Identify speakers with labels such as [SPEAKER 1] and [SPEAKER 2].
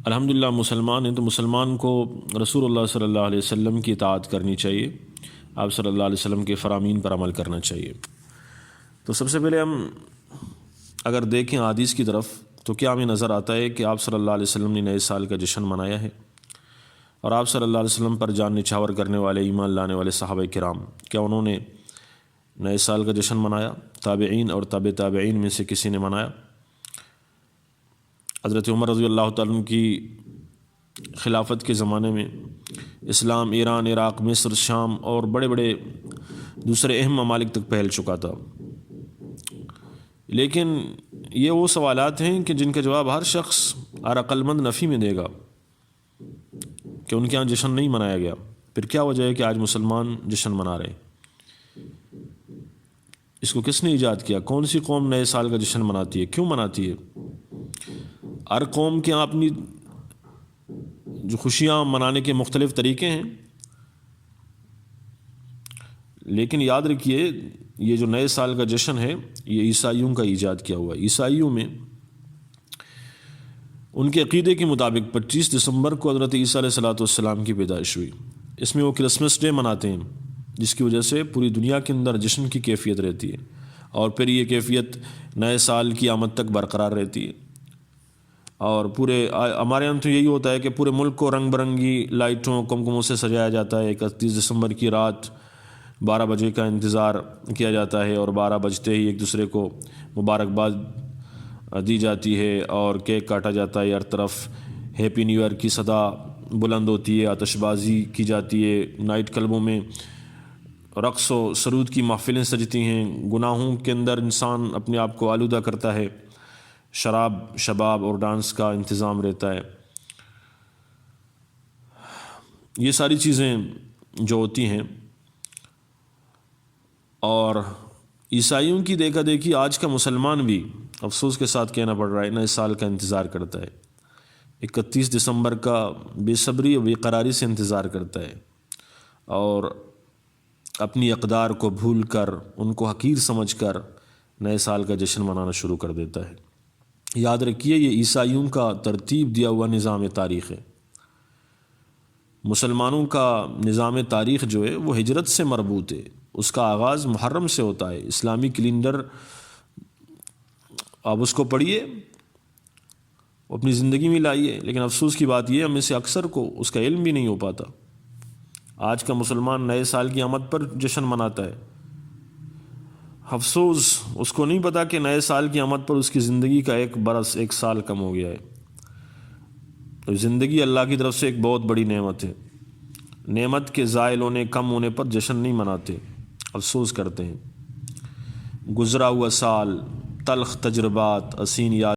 [SPEAKER 1] الحمدللہ مسلمان ہیں تو مسلمان کو رسول اللہ صلی اللہ علیہ وسلم کی اطاعت کرنی چاہیے، آپ صلی اللہ علیہ وسلم کے فرامین پر عمل کرنا چاہیے۔ تو سب سے پہلے ہم اگر دیکھیں حدیث کی طرف تو کیا ہمیں نظر آتا ہے کہ آپ صلی اللہ علیہ وسلم نے نئے سال کا جشن منایا ہے، اور آپ صلی اللہ علیہ وسلم پر جان نچھاور کرنے والے ایمان لانے والے صحابہ کرام کیا انہوں نے نئے سال کا جشن منایا؟ تابعین اور تابع تابعین میں سے کسی نے منایا؟ حضرت عمر رضی اللہ تعالیٰ عنہ کی خلافت کے زمانے میں اسلام ایران، عراق، مصر، شام اور بڑے بڑے دوسرے اہم ممالک تک پھیل چکا تھا، لیکن یہ وہ سوالات ہیں کہ جن کا جواب ہر شخص ہر عقل مند نفی میں دے گا کہ ان کے یہاں جشن نہیں منایا گیا۔ پھر کیا وجہ ہے کہ آج مسلمان جشن منا رہے ہیں؟ اس کو کس نے ایجاد کیا؟ کون سی قوم نئے سال کا جشن مناتی ہے؟ کیوں مناتی ہے؟ ہر قوم کے یہاں اپنی جو خوشیاں منانے کے مختلف طریقے ہیں، لیکن یاد رکھیے یہ جو نئے سال کا جشن ہے یہ عیسائیوں کا ایجاد کیا ہوا ہے۔ عیسائیوں میں ان کے عقیدے کے مطابق 25 دسمبر کو حضرت عیسیٰ علیہ السلام کی پیدائش ہوئی۔ اس میں وہ کرسمس ڈے مناتے ہیں، جس کی وجہ سے پوری دنیا کے اندر جشن کی کیفیت رہتی ہے، اور پھر یہ کیفیت نئے سال کی آمد تک برقرار رہتی ہے۔ اور ہمارے یہاں تو یہی ہوتا ہے کہ پورے ملک کو رنگ برنگی لائٹوں کمکموں سے سجایا جاتا ہے۔ 31 دسمبر کی رات 12 بجے کا انتظار کیا جاتا ہے، اور 12 بجتے ہی ایک دوسرے کو مبارکباد دی جاتی ہے اور کیک کاٹا جاتا ہے، ہر طرف ہیپی نیو ایئر کی صدا بلند ہوتی ہے، آتش بازی کی جاتی ہے، نائٹ کلبوں میں رقص و سرود کی محفلیں سجتی ہیں، گناہوں کے اندر انسان اپنے آپ کو آلودہ کرتا ہے، شراب، شباب اور ڈانس کا انتظام رہتا ہے۔ یہ ساری چیزیں جو ہوتی ہیں، اور عیسائیوں کی دیکھا دیکھی آج کا مسلمان بھی افسوس کے ساتھ کہنا پڑ رہا ہے نئے سال کا انتظار کرتا ہے، 31 دسمبر کا بے صبری اور بے قراری سے انتظار کرتا ہے، اور اپنی اقدار کو بھول کر ان کو حقیر سمجھ کر نئے سال کا جشن منانا شروع کر دیتا ہے۔ یاد رکھیے یہ عیسائیوں کا ترتیب دیا ہوا نظام تاریخ ہے۔ مسلمانوں کا نظام تاریخ جو ہے وہ ہجرت سے مربوط ہے، اس کا آغاز محرم سے ہوتا ہے۔ اسلامی کیلنڈر آپ اس کو پڑھیے، اپنی زندگی میں لائیے، لیکن افسوس کی بات یہ ہم میں سے اکثر کو اس کا علم بھی نہیں ہو پاتا۔ آج کا مسلمان نئے سال کی آمد پر جشن مناتا ہے، افسوس اس کو نہیں پتا کہ نئے سال کی آمد پر اس کی زندگی کا 1 برس 1 سال کم ہو گیا ہے۔ تو زندگی اللہ کی طرف سے ایک بہت بڑی نعمت ہے، نعمت کے زائل ہونے، کم ہونے پر جشن نہیں مناتے، افسوس کرتے ہیں۔ گزرا ہوا سال، تلخ تجربات، حسین یاد